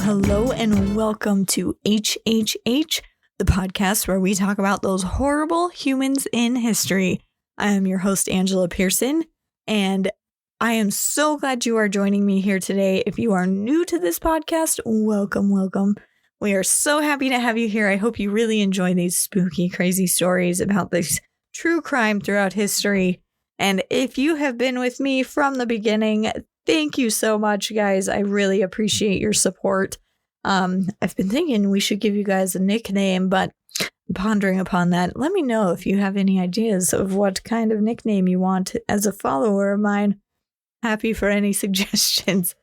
Hello, and welcome to HHH, the podcast where we talk about those horrible humans in history. I am your host, Angela Pearson, and I am so glad you are joining me here today. If you are new to this podcast, welcome. We are so happy to have you here. I hope you really enjoy these spooky, crazy stories about this true crime throughout history. And if you have been with me from the beginning, thank you so much, guys. I really appreciate your support. I've been thinking we should give you guys a nickname, but pondering upon that, let me know if you have any ideas of what kind of nickname you want as a follower of mine. Happy for any suggestions.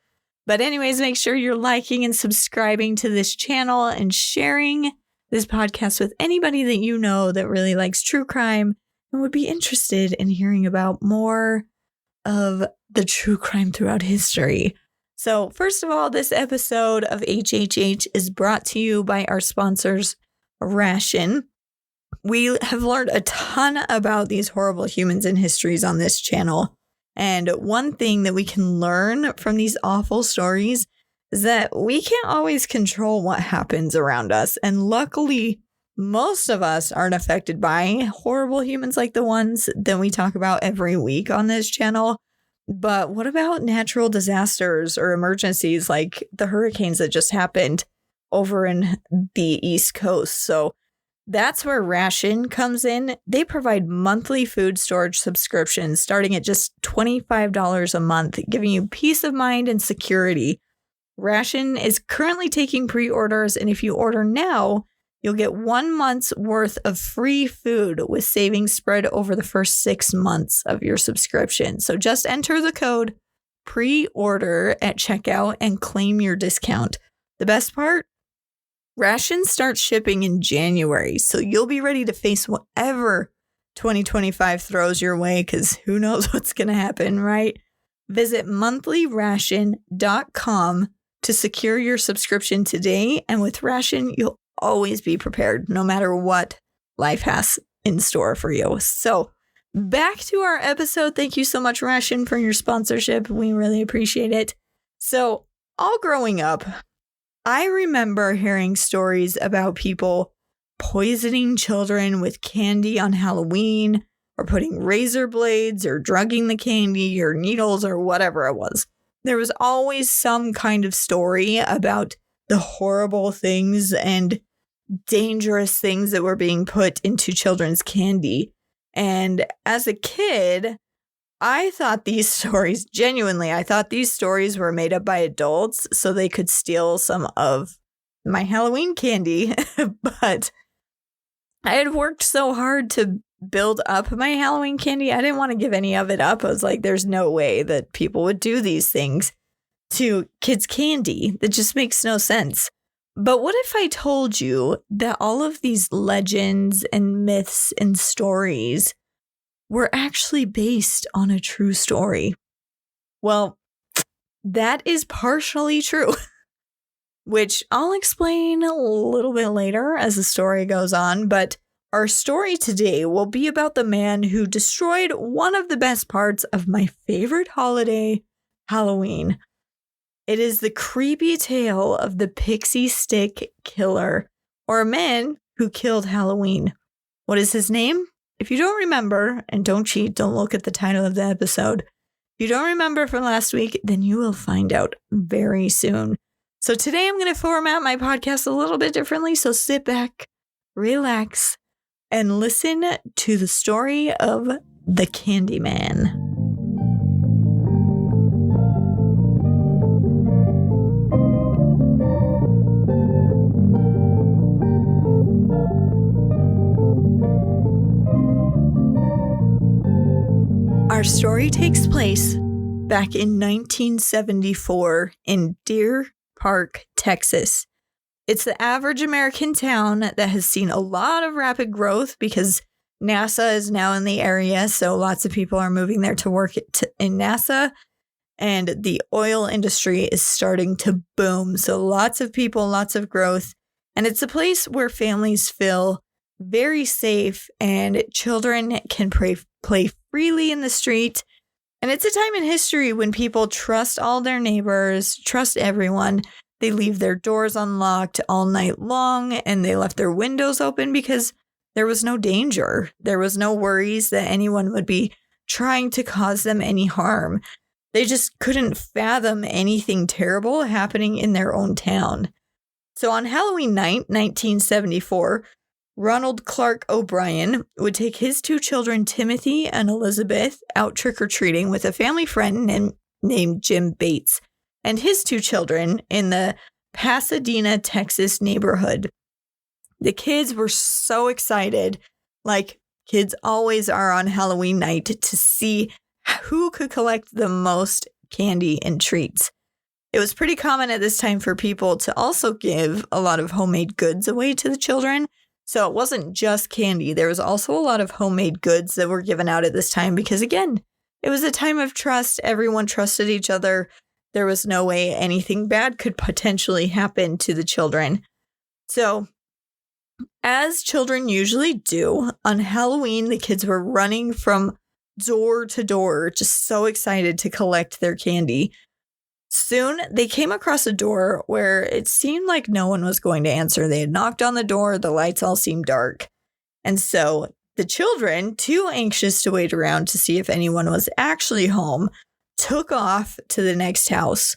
But anyways, make sure you're liking and subscribing to this channel and sharing this podcast with anybody that you know that really likes true crime and would be interested in hearing about more of the true crime throughout history. So first of all, this episode of HHH is brought to you by our sponsors, Ration. We have learned a ton about these horrible humans in histories on this channel. And one thing that we can learn from these awful stories is that we can't always control what happens around us. And luckily, most of us aren't affected by horrible humans like the ones that we talk about every week on this channel. But what about natural disasters or emergencies like the hurricanes that just happened over in the East Coast? So that's where Ration comes in. They provide monthly food storage subscriptions starting at just $25 a month, giving you peace of mind and security. Ration is currently taking pre-orders, and if you order now, you'll get 1 month's worth of free food with savings spread over the first 6 months of your subscription. So just enter the code pre-order at checkout and claim your discount. The best part? Ration starts shipping in January, so you'll be ready to face whatever 2025 throws your way, because who knows what's going to happen, right? Visit monthlyration.com to secure your subscription today, and with Ration, you'll always be prepared no matter what life has in store for you. So back to our episode. Thank you so much, Ration, for your sponsorship. We really appreciate it. So all growing up, I remember hearing stories about people poisoning children with candy on Halloween, or putting razor blades or drugging the candy or needles or whatever it was. There was always some kind of story about the horrible things and dangerous things that were being put into children's candy. And as a kid, I thought these stories were made up by adults so they could steal some of my Halloween candy. But I had worked so hard to build up my Halloween candy. I didn't want to give any of it up. I was like, there's no way that people would do these things to kids' candy. That just makes no sense. But what if I told you that all of these legends and myths and stories were actually based on a true story? Well, that is partially true, which I'll explain a little bit later as the story goes on. But our story today will be about the man who destroyed one of the best parts of my favorite holiday, Halloween. It is the creepy tale of the Pixy Stix Killer, or a man who killed Halloween. What is his name? If you don't remember, and don't cheat, don't look at the title of the episode. If you don't remember from last week, then you will find out very soon. So today I'm going to format my podcast a little bit differently, so sit back, relax, and listen to the story of the Candyman. Our story takes place back in 1974 in Deer Park, Texas. It's the average American town that has seen a lot of rapid growth because NASA is now in the area, so lots of people are moving there to work in NASA. and the oil industry is starting to boom. So lots of people, lots of growth. And it's a place where families feel very safe and children can play freely in the street. And it's a time in history when people trust all their neighbors, trust everyone. They leave their doors unlocked all night long, and they left their windows open because there was no danger. There was no worries that anyone would be trying to cause them any harm. They just couldn't fathom anything terrible happening in their own town. So on Halloween night, 1974, Ronald Clark O'Brien would take his two children, Timothy and Elizabeth, out trick-or-treating with a family friend named Jim Bates and his two children in the Pasadena, Texas neighborhood. The kids were so excited, like kids always are on Halloween night, to see who could collect the most candy and treats. It was pretty common at this time for people to also give a lot of homemade goods away to the children. So it wasn't just candy. There was also a lot of homemade goods that were given out at this time because, again, it was a time of trust. Everyone trusted each other. There was no way anything bad could potentially happen to the children. So, as children usually do, on Halloween, the kids were running from door to door, just so excited to collect their candy. Soon, they came across a door where it seemed like no one was going to answer. They had knocked on the door, the lights all seemed dark. And so the children, too anxious to wait around to see if anyone was actually home, took off to the next house.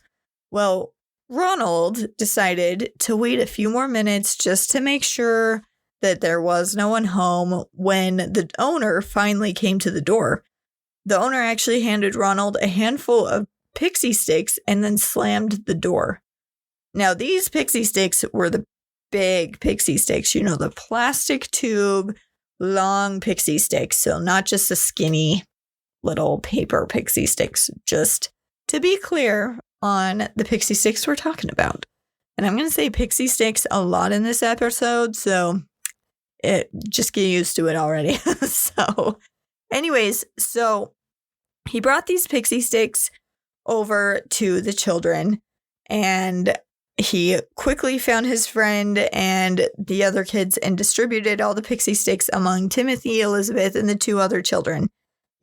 Well, Ronald decided to wait a few more minutes just to make sure that there was no one home when the owner finally came to the door. The owner actually handed Ronald a handful of Pixy Stix and then slammed the door. Now, these Pixy Stix were the big Pixy Stix, the plastic tube, long Pixy Stix. So not just the skinny little paper Pixy Stix, just to be clear on the Pixy Stix we're talking about. And I'm going to say Pixy Stix a lot in this episode, so just get used to it already. Anyways, he brought these Pixy Stix over to the children, and he quickly found his friend and the other kids and distributed all the Pixy Stix among Timothy, Elizabeth, and the two other children.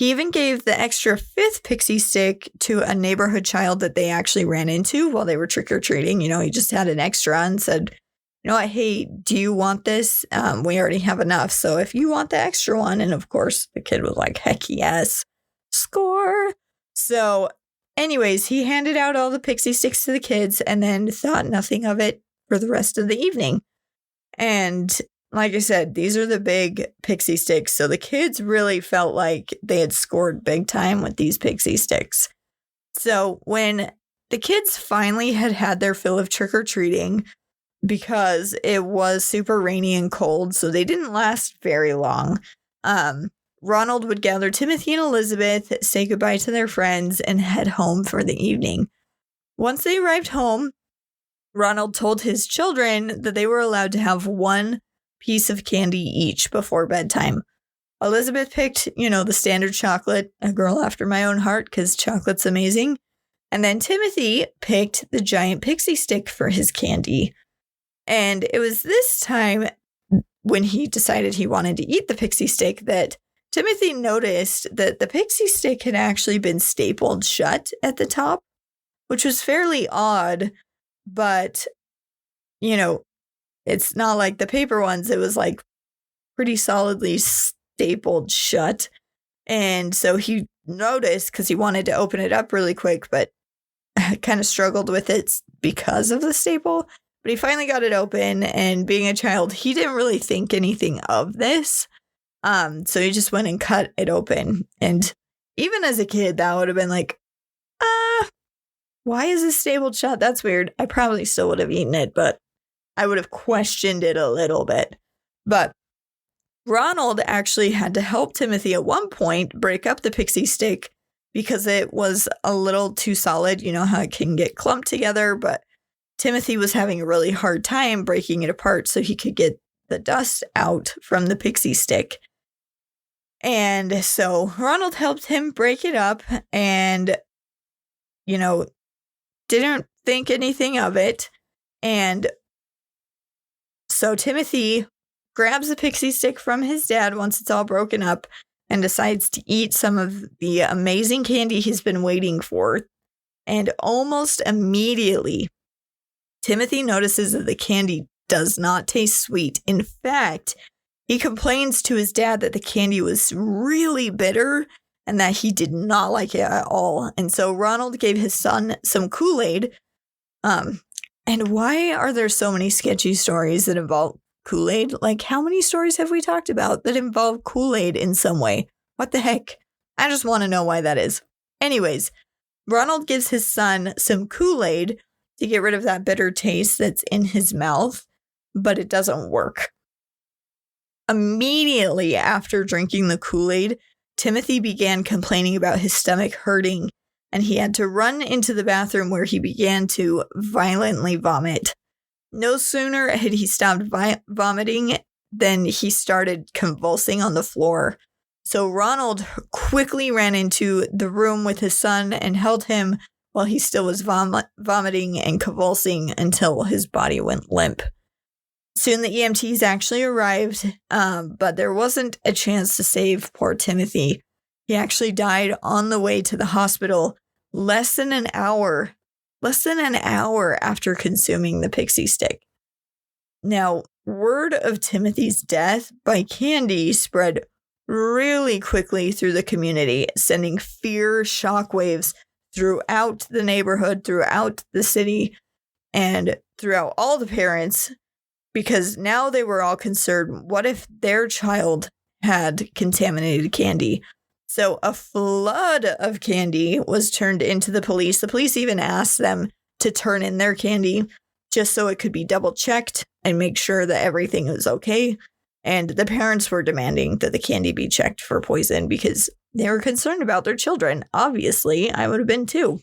He even gave the extra fifth Pixy Stick to a neighborhood child that they actually ran into while they were trick-or-treating. He just had an extra and said, hey, do you want this? We already have enough. So if you want the extra one. And of course, the kid was like, heck yes, score. So anyways, he handed out all the Pixy Stix to the kids and then thought nothing of it for the rest of the evening. And like I said, these are the big Pixy Stix. So the kids really felt like they had scored big time with these Pixy Stix. So when the kids finally had their fill of trick-or-treating, because it was super rainy and cold, so they didn't last very long, Ronald would gather Timothy and Elizabeth, say goodbye to their friends, and head home for the evening. Once they arrived home, Ronald told his children that they were allowed to have one piece of candy each before bedtime. Elizabeth picked, the standard chocolate, a girl after my own heart, because chocolate's amazing. And then Timothy picked the giant Pixy Stick for his candy. And it was this time when he decided he wanted to eat the Pixy Stick that Timothy noticed that the Pixy Stick had actually been stapled shut at the top, which was fairly odd, but, it's not like the paper ones. It was like pretty solidly stapled shut. And so he noticed because he wanted to open it up really quick, but kind of struggled with it because of the staple. But he finally got it open, and being a child, he didn't really think anything of this. So he just went and cut it open. And even as a kid, that would have been like, why is this stapled shut? That's weird. I probably still would have eaten it, but I would have questioned it a little bit. But Ronald actually had to help Timothy at one point break up the Pixy Stick because it was a little too solid. You know how it can get clumped together, but Timothy was having a really hard time breaking it apart so he could get the dust out from the Pixy Stick. And so Ronald helped him break it up, and didn't think anything of it. And so Timothy grabs the pixie stick from his dad once it's all broken up and decides to eat some of the amazing candy he's been waiting for. And almost immediately, Timothy notices that the candy does not taste sweet. In fact, he complains to his dad that the candy was really bitter and that he did not like it at all. And so Ronald gave his son some Kool-Aid. And why are there so many sketchy stories that involve Kool-Aid? Like, how many stories have we talked about that involve Kool-Aid in some way? What the heck? I just want to know why that is. Anyways, Ronald gives his son some Kool-Aid to get rid of that bitter taste that's in his mouth, but it doesn't work. Immediately after drinking the Kool-Aid, Timothy began complaining about his stomach hurting, and he had to run into the bathroom where he began to violently vomit. No sooner had he stopped vomiting than he started convulsing on the floor. So Ronald quickly ran into the room with his son and held him while he still was vomiting and convulsing until his body went limp. Soon the EMTs actually arrived, but there wasn't a chance to save poor Timothy. He actually died on the way to the hospital less than an hour after consuming the pixie stick. Now, word of Timothy's death by candy spread really quickly through the community, sending fear shockwaves throughout the neighborhood, throughout the city, and throughout all the parents, because now they were all concerned, what if their child had contaminated candy? So a flood of candy was turned into the police. The police even asked them to turn in their candy just so it could be double checked and make sure that everything was okay. And the parents were demanding that the candy be checked for poison because they were concerned about their children. Obviously, I would have been too.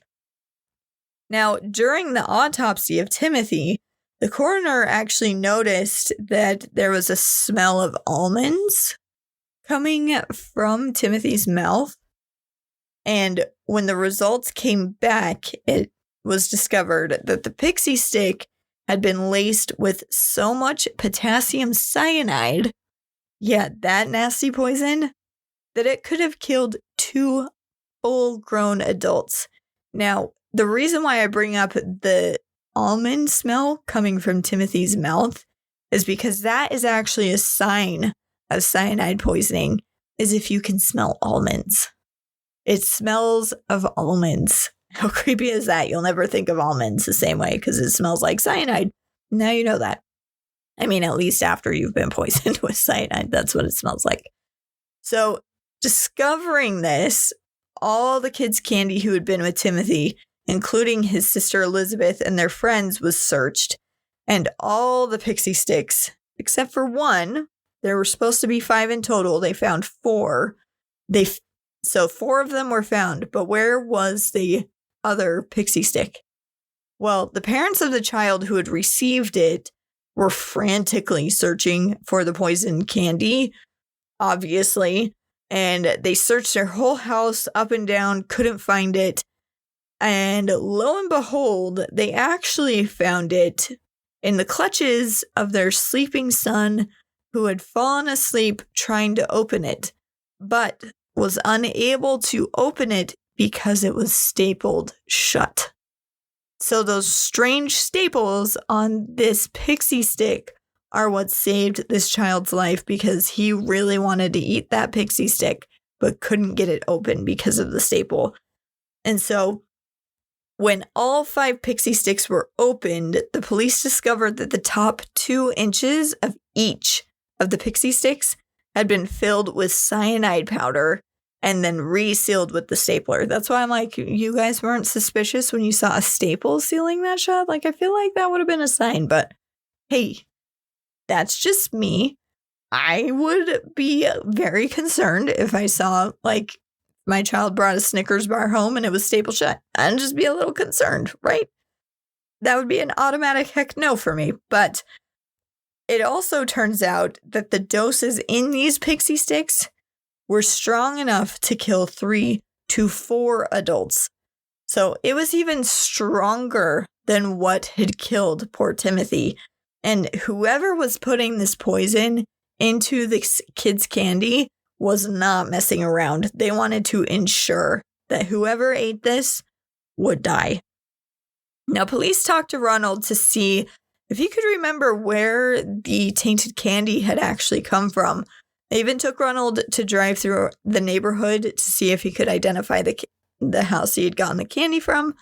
Now, during the autopsy of Timothy, the coroner actually noticed that there was a smell of almonds coming from Timothy's mouth. And when the results came back, it was discovered that the pixie stick had been laced with so much potassium cyanide, that nasty poison, that it could have killed 2 full-grown adults. Now, the reason why I bring up the almond smell coming from Timothy's mouth is because that is actually a sign of cyanide poisoning, is if you can smell almonds. It smells of almonds. How creepy is that? You'll never think of almonds the same way because it smells like cyanide. Now you know that. I mean, at least after you've been poisoned with cyanide, that's what it smells like. So, discovering this, all the kids' candy who had been with Timothy, including his sister Elizabeth and their friends, was searched. And all the pixie sticks, except for one, there were supposed to be 5 in total. They found 4. So 4 of them were found. But where was the other pixie stick? Well, the parents of the child who had received it were frantically searching for the poisoned candy, obviously. And they searched their whole house up and down, couldn't find it. And lo and behold, they actually found it in the clutches of their sleeping son, who had fallen asleep trying to open it, but was unable to open it because it was stapled shut. So those strange staples on this pixie stick are what saved this child's life, because he really wanted to eat that pixie stick, but couldn't get it open because of the staple. And so when all 5 pixie sticks were opened, the police discovered that the top 2 inches of each of the pixie sticks had been filled with cyanide powder and then resealed with the stapler. That's why I'm like, you guys weren't suspicious when you saw a staple sealing that shut? Like, I feel like that would have been a sign, but hey, that's just me. I would be very concerned if I saw, like, my child brought a Snickers bar home and it was stapled shut. I'd just be a little concerned, right? That would be an automatic heck no for me. But it also turns out that the doses in these pixie sticks were strong enough to kill 3 to 4 adults. So it was even stronger than what had killed poor Timothy. And whoever was putting this poison into the kids' candy was not messing around. They wanted to ensure that whoever ate this would die. Now, police talked to Ronald to see if he could remember where the tainted candy had actually come from. They even took Ronald to drive through the neighborhood to see if he could identify the house he had gotten the candy from.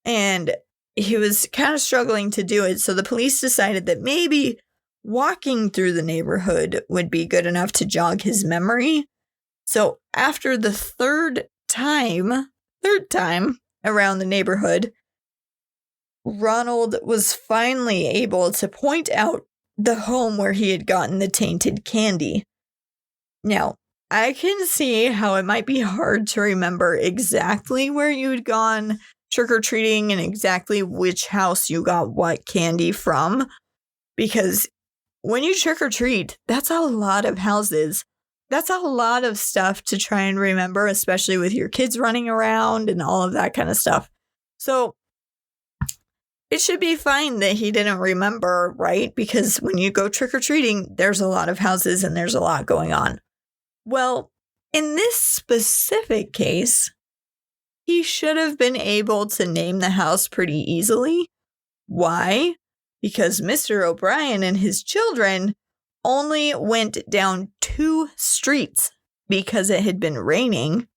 And he was kind of struggling to do it. So the police decided that maybe walking through the neighborhood would be good enough to jog his memory. So after the third time around the neighborhood, Ronald was finally able to point out the home where he had gotten the tainted candy. Now, I can see how it might be hard to remember exactly where you had gone trick-or-treating and exactly which house you got what candy from, because when you trick-or-treat, that's a lot of houses. That's a lot of stuff to try and remember, especially with your kids running around and all of that kind of stuff. So it should be fine that he didn't remember, right? Because when you go trick-or-treating, there's a lot of houses and there's a lot going on. Well, in this specific case, he should have been able to name the house pretty easily. Why? Because Mr. O'Brien and his children only went down 2 streets because it had been raining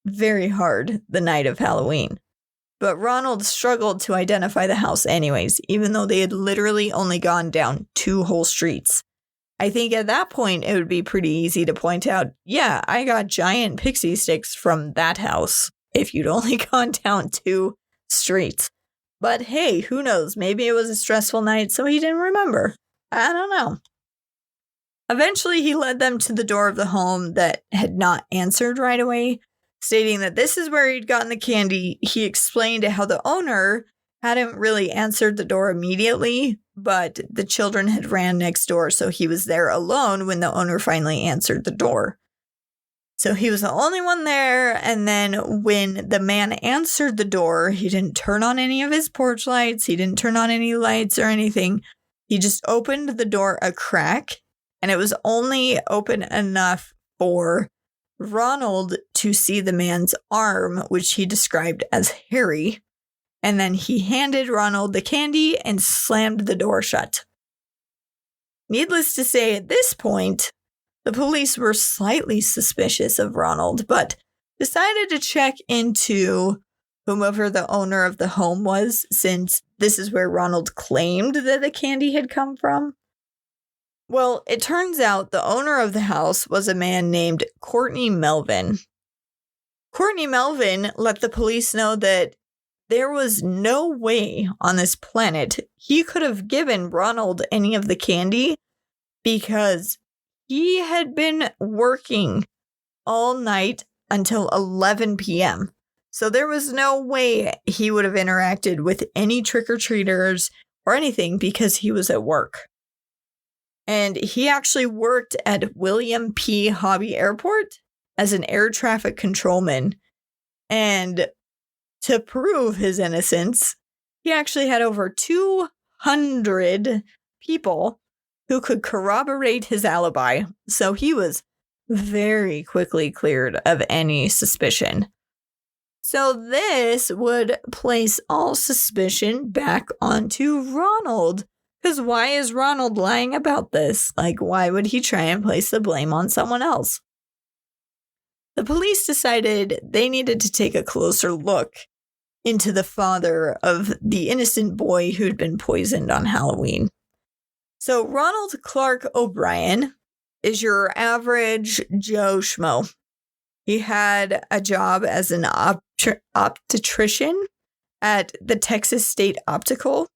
very hard the night of Halloween. But Ronald struggled to identify the house anyways, even though they had literally only gone down 2 whole streets. I think at that point, it would be pretty easy to point out, yeah, I got giant pixie sticks from that house if you'd only gone down 2 streets. But hey, who knows? Maybe it was a stressful night, so he didn't remember. I don't know. Eventually, he led them to the door of the home that had not answered right away, stating that this is where he'd gotten the candy. He explained how the owner hadn't really answered the door immediately, but the children had ran next door, so he was there alone when the owner finally answered the door. So he was the only one there, and then when the man answered the door, he didn't turn on any of his porch lights, he didn't turn on any lights or anything. He just opened the door a crack, and it was only open enough for Ronald to see the man's arm, which he described as hairy. And then he handed Ronald the candy and slammed the door shut. Needless to say, at this point, the police were slightly suspicious of Ronald, but decided to check into whomever the owner of the home was, since this is where Ronald claimed that the candy had come from. Well, it turns out the owner of the house was a man named Courtney Melvin. Courtney Melvin let the police know that there was no way on this planet he could have given Ronald any of the candy because he had been working all night until 11 p.m. So there was no way he would have interacted with any trick-or-treaters or anything because he was at work. And he actually worked at William P. Hobby Airport as an air traffic controlman. And to prove his innocence, he actually had over 200 people who could corroborate his alibi. So he was very quickly cleared of any suspicion. So this would place all suspicion back onto Ronald. Because why is Ronald lying about this? Like, why would he try and place the blame on someone else? The police decided they needed to take a closer look into the father of the innocent boy who'd been poisoned on Halloween. So Ronald Clark O'Brien is your average Joe Schmo. He had a job as an optician at the Texas State Optical.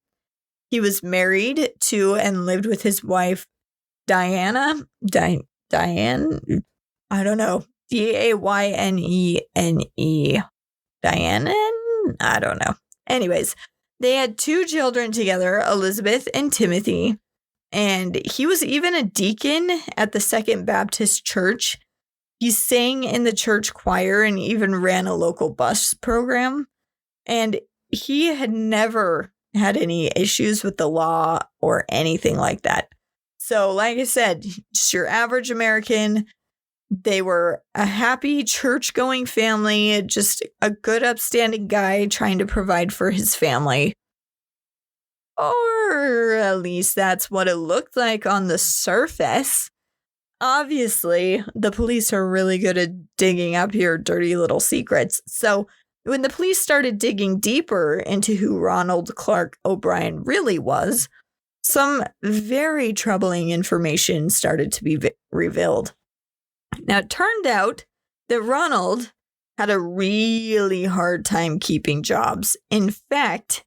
He was married to and lived with his wife, Diane, I don't know, Dayne, Diane? I don't know. Anyways, they had 2 children together, Elizabeth and Timothy, and he was even a deacon at the Second Baptist Church. He sang in the church choir and even ran a local bus program. And he had never had any issues with the law or anything like that. So, like I said, just your average American. They were a happy church-going family, just a good, upstanding guy trying to provide for his family. Or at least that's what it looked like on the surface. Obviously, the police are really good at digging up your dirty little secrets. So when the police started digging deeper into who Ronald Clark O'Brien really was, some very troubling information started to be revealed. Now, it turned out that Ronald had a really hard time keeping jobs. In fact,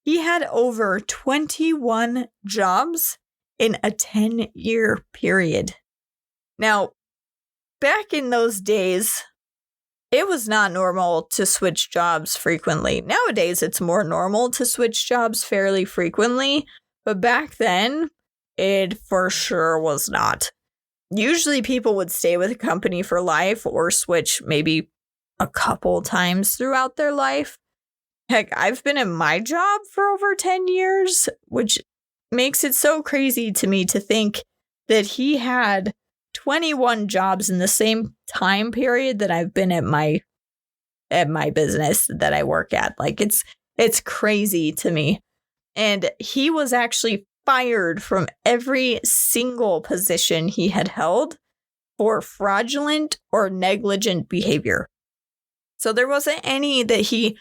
he had over 21 jobs in a 10-year period. Now, back in those days, it was not normal to switch jobs frequently. Nowadays, it's more normal to switch jobs fairly frequently, but back then, it for sure was not. Usually people would stay with a company for life or switch maybe a couple times throughout their life. Heck, I've been in my job for over 10 years, which makes it so crazy to me to think that he had 21 jobs in the same time period that I've been at my business that I work at. Like it's crazy to me. And he was actually fired from every single position he had held for fraudulent or negligent behavior. So there wasn't any that he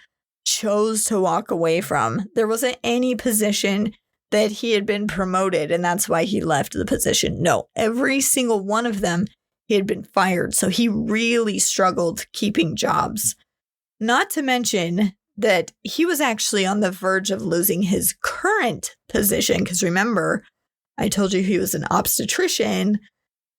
chose to walk away from. There wasn't any position that he had been promoted and that's why he left the position. No, every single one of them, he had been fired. So he really struggled keeping jobs. Not to mention that he was actually on the verge of losing his current position. Because remember, I told you he was an obstetrician.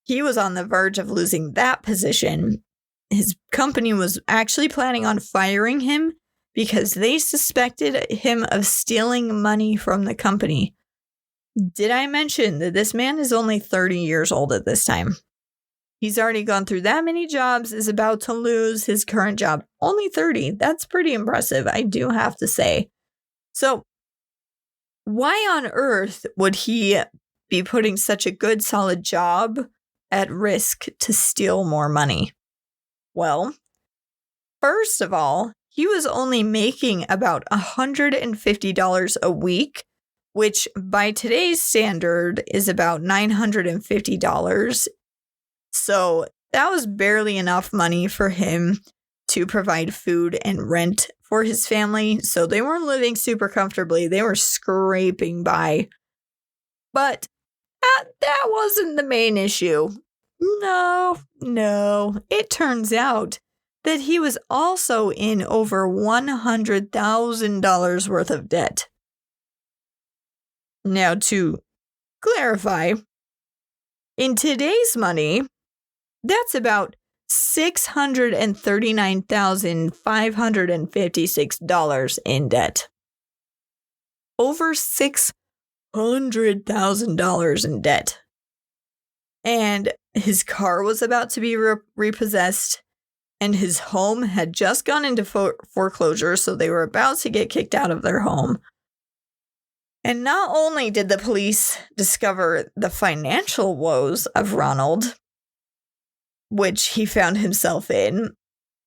He was on the verge of losing that position. His company was actually planning on firing him because they suspected him of stealing money from the company. Did I mention that this man is only 30 years old at this time? He's already gone through that many jobs, is about to lose his current job. Only 30. That's pretty impressive, I do have to say. So, why on earth would he be putting such a good, solid job at risk to steal more money? Well, first of all, he was only making about $150 a week, which by today's standard is about $950. So that was barely enough money for him to provide food and rent for his family. So they weren't living super comfortably. They were scraping by. But that wasn't the main issue. No. It turns out that he was also in over $100,000 worth of debt. Now, to clarify, in today's money, that's about $639,556 in debt. Over $600,000 in debt. And his car was about to be repossessed, and his home had just gone into foreclosure, so they were about to get kicked out of their home. And not only did the police discover the financial woes of Ronald, which he found himself in,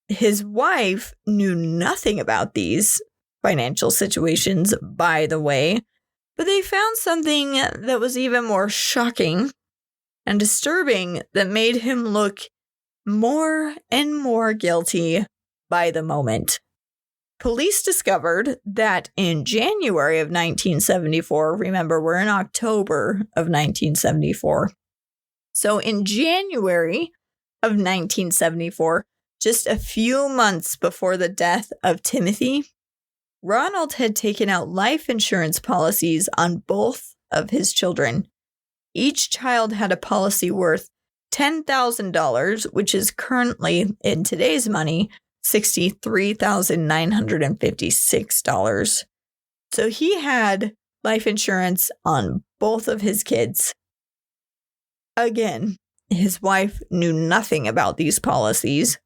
his wife knew nothing about these financial situations, by the way, but they found something that was even more shocking and disturbing that made him look more and more guilty by the moment. Police discovered that in January of 1974, remember, we're in October of 1974. So in January of 1974, just a few months before the death of Timothy, Ronald had taken out life insurance policies on both of his children. Each child had a policy worth $10,000, which is currently, in today's money, $63,956. So he had life insurance on both of his kids. Again, his wife knew nothing about these policies.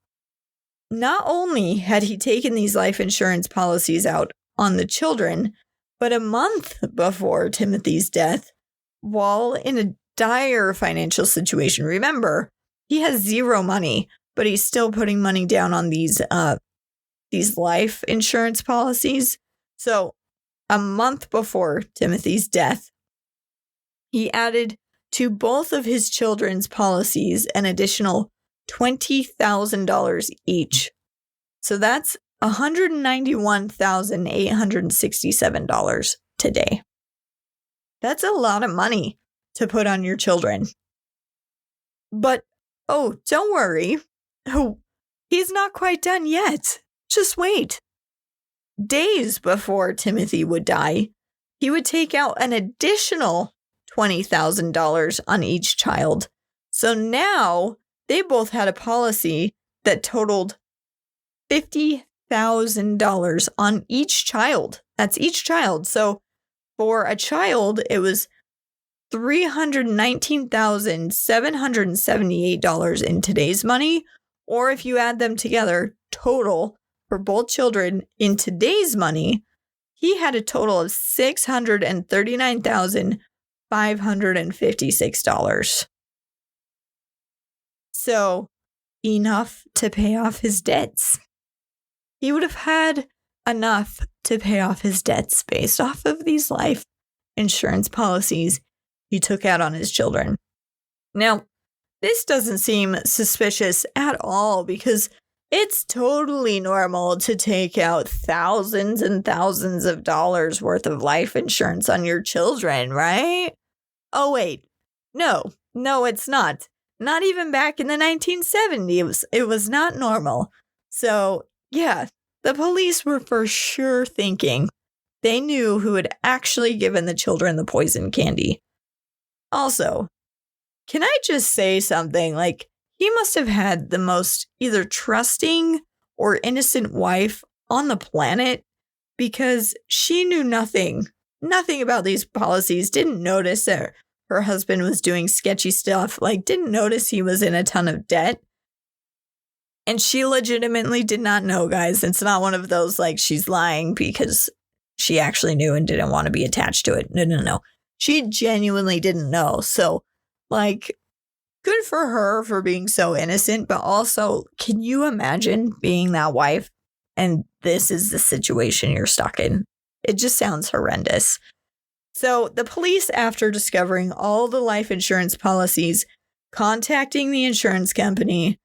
not only had he taken these life insurance policies out on the children, but a month before Timothy's death, while in a dire financial situation, remember, he has zero money, but he's still putting money down on these life insurance policies. So a month before Timothy's death, he added to both of his children's policies an additional $20,000 each. So that's $191,867 today. That's a lot of money to put on your children. But, don't worry. He's not quite done yet. Just wait. Days before Timothy would die, he would take out an additional $20,000 on each child. So now they both had a policy that totaled $50,000 on each child. That's each child. So for a child, it was $319,778 in today's money. Or if you add them together, total for both children in today's money, he had a total of $639,556. So enough to pay off his debts. He would have had enough to pay off his debts based off of these life insurance policies he took out on his children. Now, this doesn't seem suspicious at all because it's totally normal to take out thousands and thousands of dollars worth of life insurance on your children, right? Oh, wait. No, it's not. Not even back in the 1970s. It was not normal. So, yeah, the police were for sure thinking they knew who had actually given the children the poison candy. Also, can I just say something? Like, he must have had the most either trusting or innocent wife on the planet because she knew nothing about these policies, didn't notice that her husband was doing sketchy stuff, like didn't notice he was in a ton of debt. And she legitimately did not know, guys. It's not one of those like she's lying because she actually knew and didn't want to be attached to it. No. She genuinely didn't know. So, like, good for her for being so innocent. But also, can you imagine being that wife and this is the situation you're stuck in? It just sounds horrendous. So the police, after discovering all the life insurance policies, contacting the insurance company,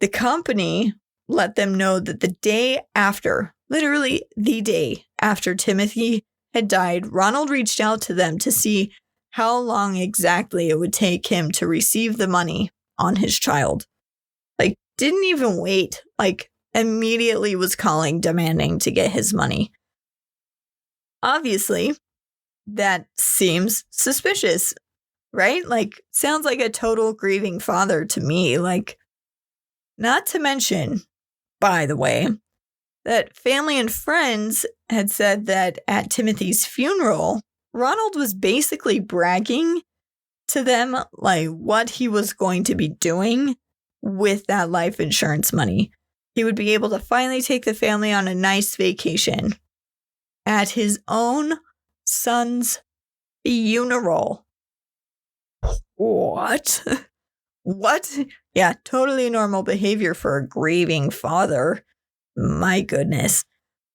the company let them know that the day after, literally the day after Timothy had died, Ronald reached out to them to see how long exactly it would take him to receive the money on his child. Like, didn't even wait, like, immediately was calling, demanding to get his money. Obviously, that seems suspicious, right? Like, sounds like a total grieving father to me. Like, not to mention, by the way, that family and friends had said that at Timothy's funeral, Ronald was basically bragging to them like what he was going to be doing with that life insurance money. He would be able to finally take the family on a nice vacation at his own son's funeral. What? What? Yeah, totally normal behavior for a grieving father. My goodness.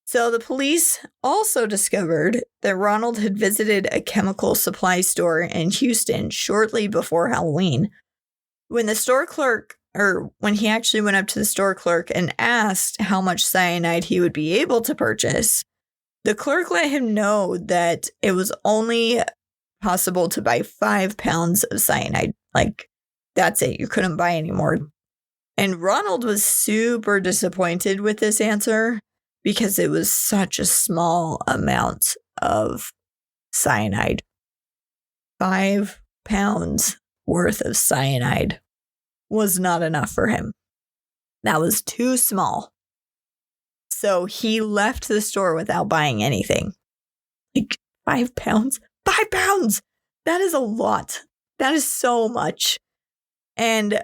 So the police also discovered that Ronald had visited a chemical supply store in Houston shortly before Halloween. When he actually went up to the store clerk and asked how much cyanide he would be able to purchase, the clerk let him know that it was only possible to buy 5 pounds of cyanide. Like, that's it. You couldn't buy any more. And Ronald was super disappointed with this answer because it was such a small amount of cyanide. 5 pounds worth of cyanide was not enough for him. That was too small. So he left the store without buying anything. Like, 5 pounds? 5 pounds! That is a lot. That is so much. And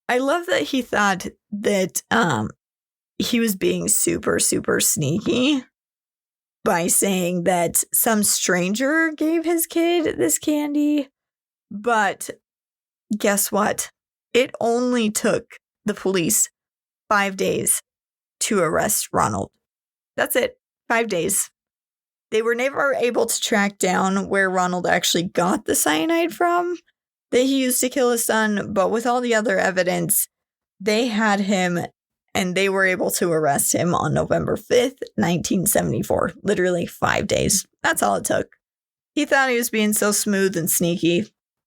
I love that he thought that he was being super, super sneaky by saying that some stranger gave his kid this candy. But guess what? It only took the police 5 days to arrest Ronald. That's it. 5 days. They were never able to track down where Ronald actually got the cyanide from that he used to kill his son, but with all the other evidence, they had him and they were able to arrest him on November 5th, 1974. Literally 5 days. That's all it took. He thought he was being so smooth and sneaky.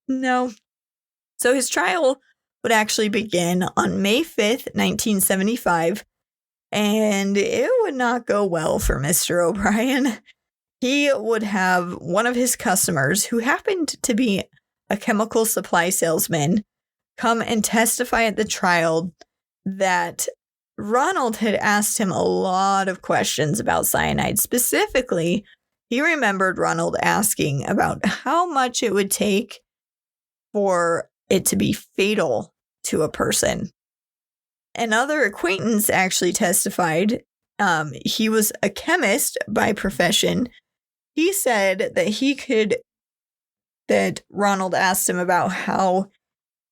No. So his trial would actually begin on May 5th, 1975, and it would not go well for Mr. O'Brien. He would have one of his customers, who happened to be a chemical supply salesman, come and testify at the trial that Ronald had asked him a lot of questions about cyanide. Specifically, he remembered Ronald asking about how much it would take for it to be fatal to a person. Another acquaintance actually testified. He was a chemist by profession. He said that Ronald asked him about how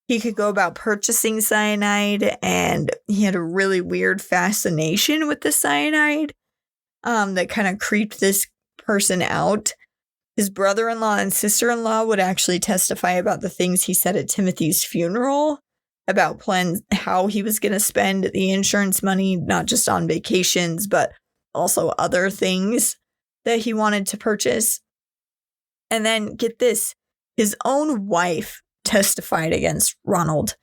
he could go about purchasing cyanide, and he had a really weird fascination with the cyanide that kind of creeped this person out. His brother-in-law and sister-in-law would actually testify about the things he said at Timothy's funeral, about plans, how he was going to spend the insurance money, not just on vacations, but also other things that he wanted to purchase. And then, get this, his own wife testified against Ronald.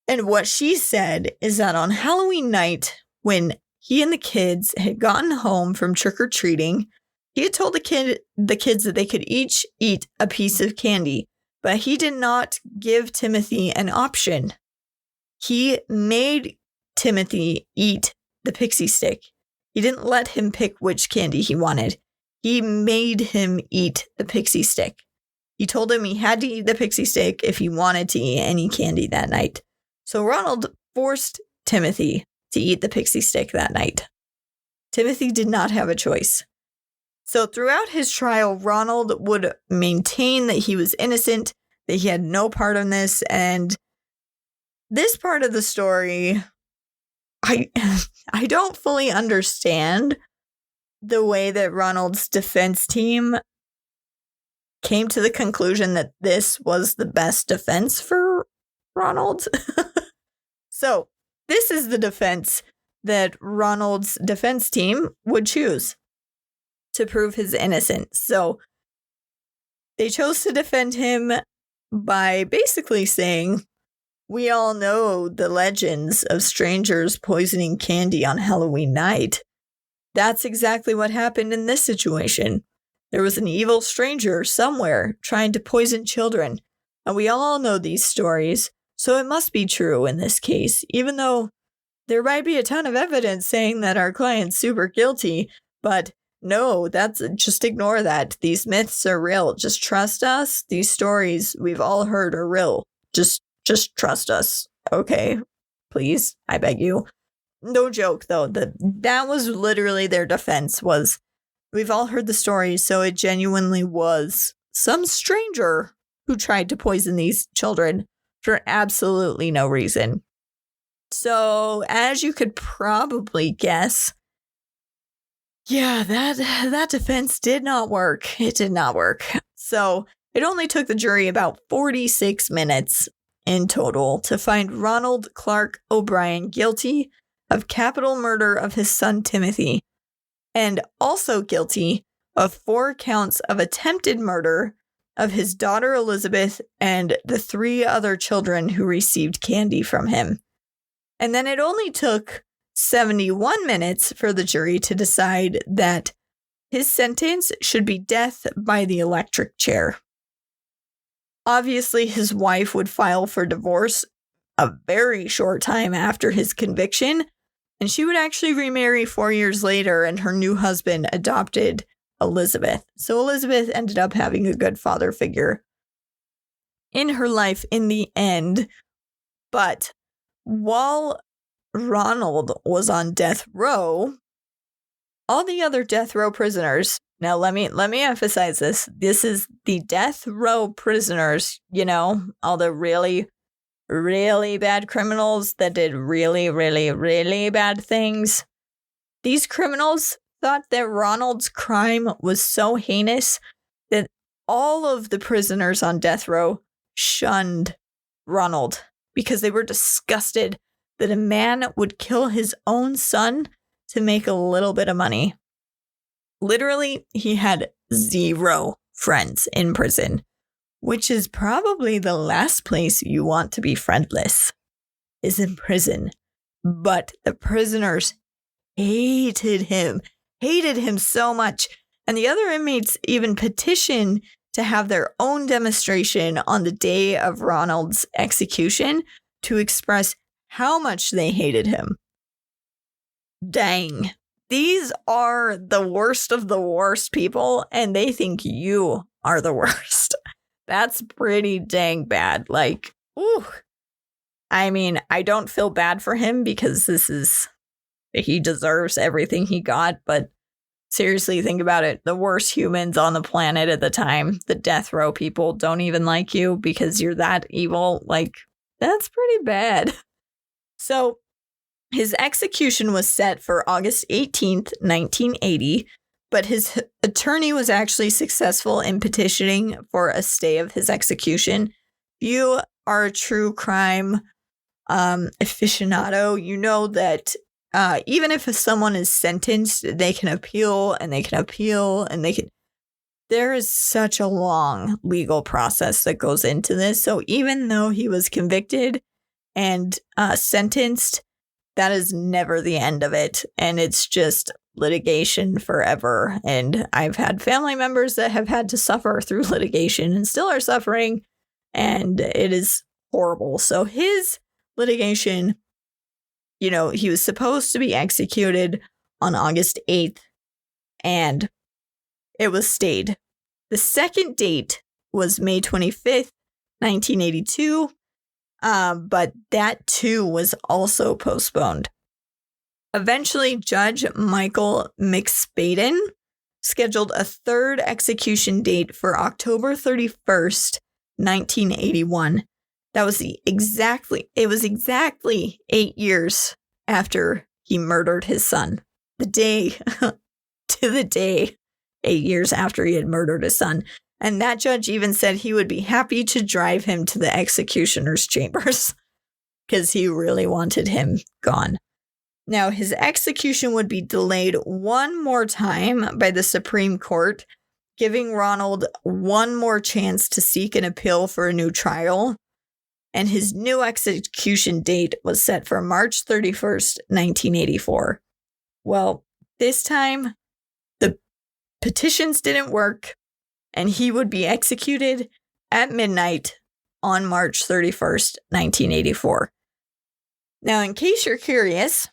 And what she said is that on Halloween night, when he and the kids had gotten home from trick-or-treating, he had told the kids that they could each eat a piece of candy, but he did not give Timothy an option. He made Timothy eat the Pixy Stick. He didn't let him pick which candy he wanted. He made him eat the Pixy Stick. He told him he had to eat the Pixy Stick if he wanted to eat any candy that night. So Ronald forced Timothy to eat the Pixy Stick that night. Timothy did not have a choice. So throughout his trial, Ronald would maintain that he was innocent, that he had no part in this, and this part of the story, I don't fully understand the way that Ronald's defense team came to the conclusion that this was the best defense for Ronald. So this is the defense that Ronald's defense team would choose to prove his innocence. So they chose to defend him by basically saying, we all know the legends of strangers poisoning candy on Halloween night. That's exactly what happened in this situation. There was an evil stranger somewhere trying to poison children, and we all know these stories, so it must be true in this case, even though there might be a ton of evidence saying that our client's super guilty, but no, just ignore that. These myths are real. Just trust us. These stories we've all heard are real. Just trust us. Okay? Please, I beg you. No joke, though. That was literally their defense, was we've all heard the stories, so it genuinely was some stranger who tried to poison these children for absolutely no reason. So, as you could probably guess, yeah, that defense did not work. It did not work. So, it only took the jury about 46 minutes in total to find Ronald Clark O'Brien guilty of capital murder of his son Timothy, and also guilty of 4 counts of attempted murder of his daughter Elizabeth and the 3 other children who received candy from him. And then it only took 71 minutes for the jury to decide that his sentence should be death by the electric chair. Obviously, his wife would file for divorce a very short time after his conviction, and she would actually remarry 4 years later, and her new husband adopted Elizabeth. So Elizabeth ended up having a good father figure in her life in the end. But while Ronald was on death row, all the other death row prisoners, now let me emphasize this. This is the death row prisoners, all the really, really bad criminals that did really, really, really bad things. These criminals thought that Ronald's crime was so heinous that all of the prisoners on death row shunned Ronald because they were disgusted that a man would kill his own son to make a little bit of money. Literally, he had 0 friends in prison, which is probably the last place you want to be friendless, is in prison. But the prisoners hated him so much. And the other inmates even petitioned to have their own demonstration on the day of Ronald's execution to express how much they hated him. Dang. These are the worst of the worst people, and they think you are the worst. That's pretty dang bad. Like, ooh. I mean, I don't feel bad for him because he deserves everything he got, but seriously, think about it. The worst humans on the planet at the time, the death row people, don't even like you because you're that evil. Like, that's pretty bad. So, his execution was set for August 18th, 1980, but his attorney was actually successful in petitioning for a stay of his execution. If you are a true crime aficionado, you know that even if someone is sentenced, they can appeal and they can appeal and they can. There is such a long legal process that goes into this. So even though he was convicted and sentenced, that is never the end of it. And it's just litigation forever. And I've had family members that have had to suffer through litigation and still are suffering. And it is horrible. So his litigation, he was supposed to be executed on August 8th. And it was stayed. The second date was May 25th, 1982. But that too was also postponed. Eventually, Judge Michael McSpadden scheduled a third execution date for October 31st, 1981. That was exactly 8 years after he murdered his son. The day, 8 years after he had murdered his son. And that judge even said he would be happy to drive him to the executioner's chambers because he really wanted him gone. Now, his execution would be delayed one more time by the Supreme Court, giving Ronald one more chance to seek an appeal for a new trial. And his new execution date was set for March 31st, 1984. Well, this time, the petitions didn't work. And he would be executed at midnight on March 31st, 1984. Now, in case you're curious,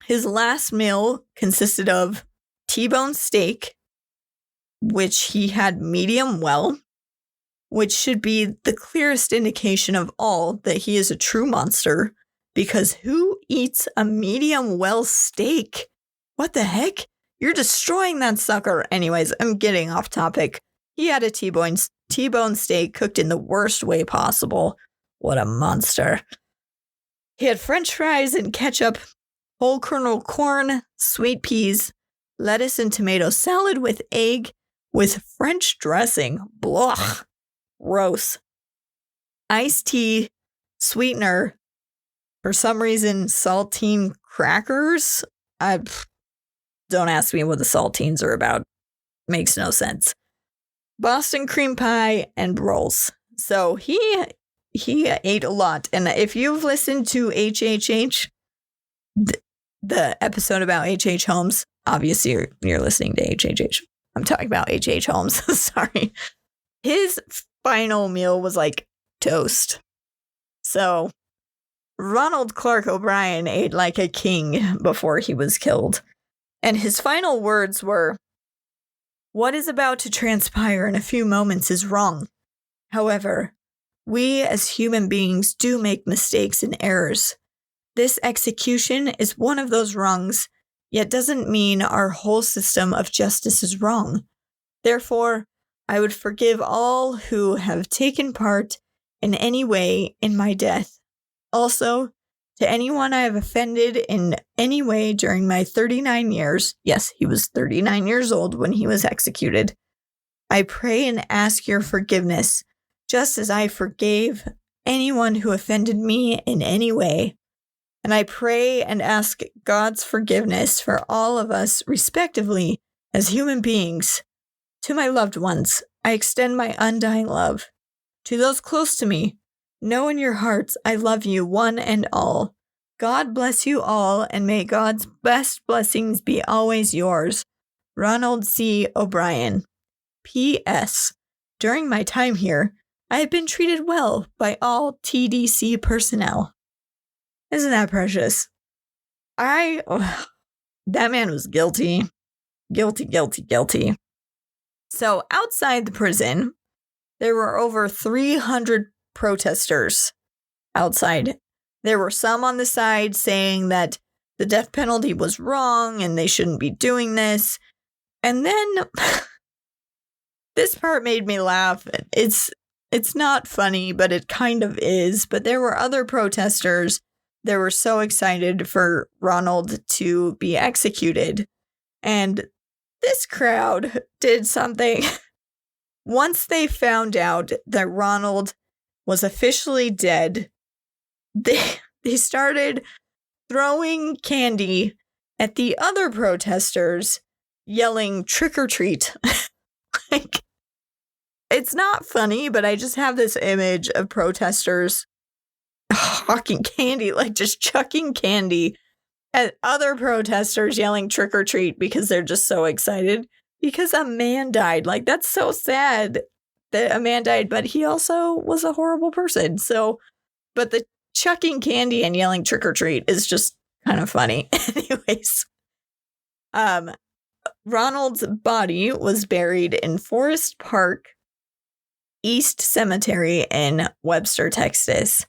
his last meal consisted of T-bone steak, which he had medium well, which should be the clearest indication of all that he is a true monster, because who eats a medium well steak? What the heck? You're destroying that sucker. Anyways, I'm getting off topic. He had a T-bone steak cooked in the worst way possible. What a monster. He had French fries and ketchup, whole kernel corn, sweet peas, lettuce and tomato salad with egg with French dressing. Blah. Gross. Iced tea, sweetener, for some reason, saltine crackers. Don't ask me what the saltines are about. Makes no sense. Boston cream pie and rolls. So he ate a lot. And if you've listened to HHH, the episode about H.H. Holmes, obviously you're listening to HHH. I'm talking about H.H. Holmes. Sorry. His final meal was like toast. So Ronald Clark O'Brien ate like a king before he was killed. And his final words were, "What is about to transpire in a few moments is wrong. However, we as human beings do make mistakes and errors. This execution is one of those rungs, yet doesn't mean our whole system of justice is wrong. Therefore, I would forgive all who have taken part in any way in my death. Also, to anyone I have offended in any way during my 39 years, yes, he was 39 years old when he was executed, I pray and ask your forgiveness, just as I forgave anyone who offended me in any way. And I pray and ask God's forgiveness for all of us, respectively, as human beings. To my loved ones, I extend my undying love. To those close to me, know in your hearts I love you one and all. God bless you all, and may God's best blessings be always yours. Ronald C. O'Brien. P.S. During my time here, I have been treated well by all TDC personnel. Isn't that precious? That man was guilty. Guilty. So outside the prison, there were over 300 protesters outside. There were some on the side saying that the death penalty was wrong and they shouldn't be doing this. And then this part made me laugh. It's not funny, but it kind of is. But there were other protesters that were so excited for Ronald to be executed. And this crowd did something. Once they found out that Ronald was officially dead, they started throwing candy at the other protesters, yelling trick or treat. Like, it's not funny, but I just have this image of protesters hawking candy, like just chucking candy at other protesters, yelling trick or treat because they're just so excited because a man died. Like, that's so sad that a man died, but he also was a horrible person. So, but the chucking candy and yelling trick or treat is just kind of funny. Anyways, Ronald's body was buried in Forest Park East Cemetery in Webster, Texas.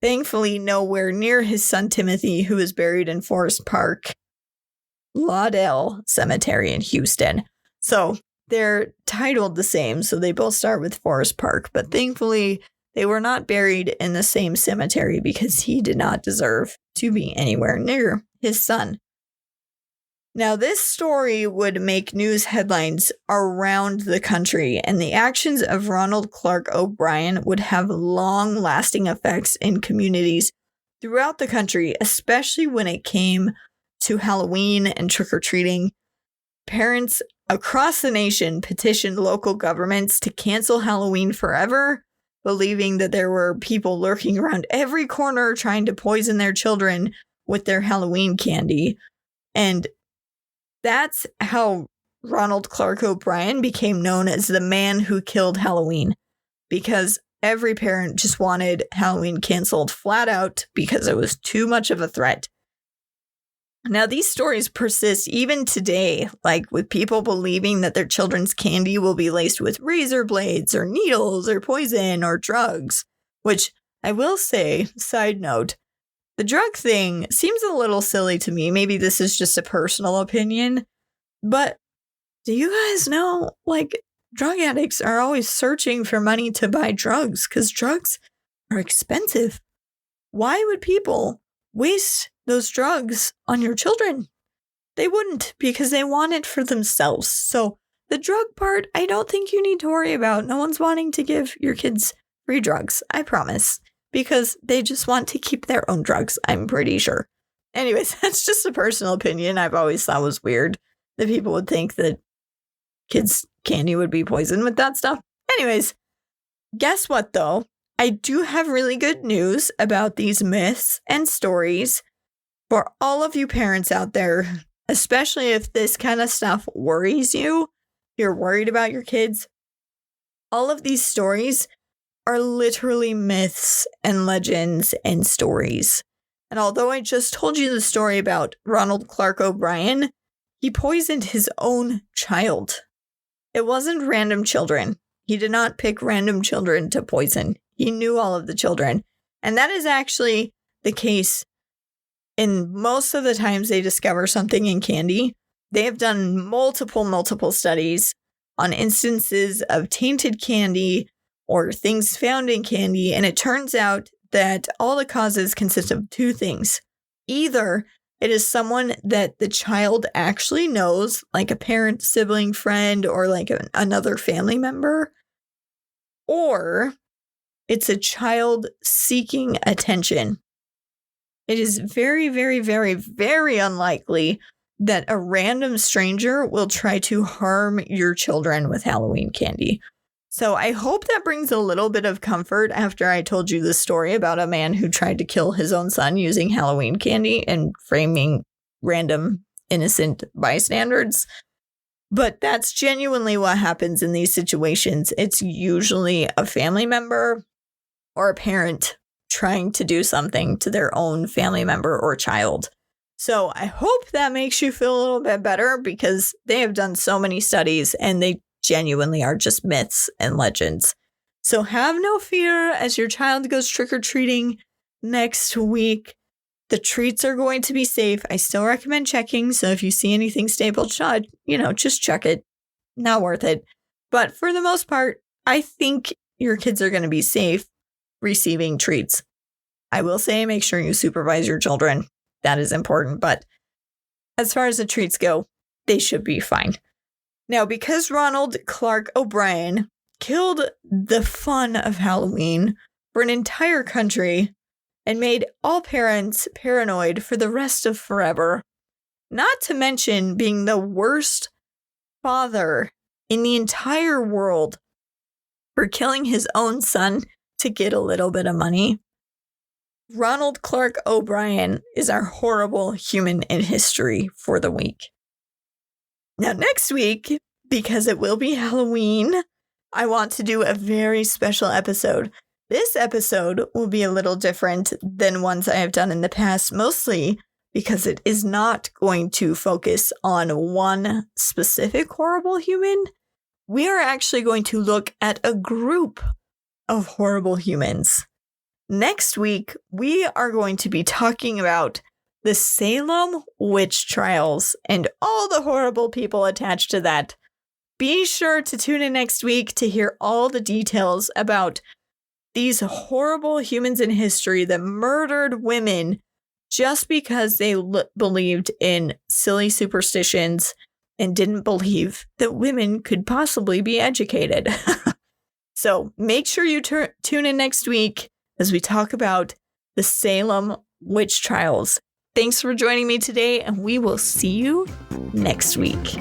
Thankfully, nowhere near his son Timothy, who is buried in Forest Park Lauderdale Cemetery in Houston. So they're titled the same, so they both start with Forest Park. But thankfully, they were not buried in the same cemetery because he did not deserve to be anywhere near his son. Now, this story would make news headlines around the country, and the actions of Ronald Clark O'Brien would have long-lasting effects in communities throughout the country, especially when it came to Halloween and trick-or-treating. Parents across the nation petitioned local governments to cancel Halloween forever, believing that there were people lurking around every corner trying to poison their children with their Halloween candy. And that's how Ronald Clark O'Brien became known as the man who killed Halloween, because every parent just wanted Halloween canceled flat out because it was too much of a threat. Now, these stories persist even today, like with people believing that their children's candy will be laced with razor blades or needles or poison or drugs, which I will say, side note, the drug thing seems a little silly to me. Maybe this is just a personal opinion, but do you guys know, like, drug addicts are always searching for money to buy drugs because drugs are expensive. Why would people waste those drugs on your children? They wouldn't, because they want it for themselves. So the drug part, I don't think you need to worry about. No one's wanting to give your kids free drugs, I promise. Because they just want to keep their own drugs, I'm pretty sure. Anyways, that's just a personal opinion I've always thought was weird, that people would think that kids' candy would be poisoned with that stuff. Anyways, guess what, though? I do have really good news about these myths and stories for all of you parents out there, especially if this kind of stuff worries you, you're worried about your kids. All of these stories are literally myths and legends and stories. And although I just told you the story about Ronald Clark O'Brien, he poisoned his own child. It wasn't random children. He did not pick random children to poison. He knew all of the children. And that is actually the case And most of the times they discover something in candy. They have done multiple studies on instances of tainted candy or things found in candy. And it turns out that all the causes consist of two things. Either it is someone that the child actually knows, like a parent, sibling, friend, or like another family member, or it's a child seeking attention. It is very, very, very, very unlikely that a random stranger will try to harm your children with Halloween candy. So I hope that brings a little bit of comfort after I told you the story about a man who tried to kill his own son using Halloween candy and framing random innocent bystanders. But that's genuinely what happens in these situations. It's usually a family member or a parent trying to do something to their own family member or child. So I hope that makes you feel a little bit better, because they have done so many studies and they genuinely are just myths and legends. So have no fear as your child goes trick-or-treating next week. The treats are going to be safe. I still recommend checking. So if you see anything stapled shut, just check it. Not worth it. But for the most part, I think your kids are going to be safe receiving treats. I will say make sure you supervise your children. That is important. But as far as the treats go, they should be fine. Now, because Ronald Clark O'Brien killed the fun of Halloween for an entire country and made all parents paranoid for the rest of forever, not to mention being the worst father in the entire world for killing his own son to get a little bit of money, Ronald Clark O'Brien is our horrible human in history for the week. Now, next week, because it will be Halloween, I want to do a very special episode. This episode will be a little different than ones I have done in the past, mostly because it is not going to focus on one specific horrible human. We are actually going to look at a group of horrible humans. Next week, we are going to be talking about the Salem witch trials and all the horrible people attached to that. Be sure to tune in next week to hear all the details about these horrible humans in history that murdered women just because they believed in silly superstitions and didn't believe that women could possibly be educated. So make sure you tune in next week as we talk about the Salem witch trials. Thanks for joining me today, and we will see you next week.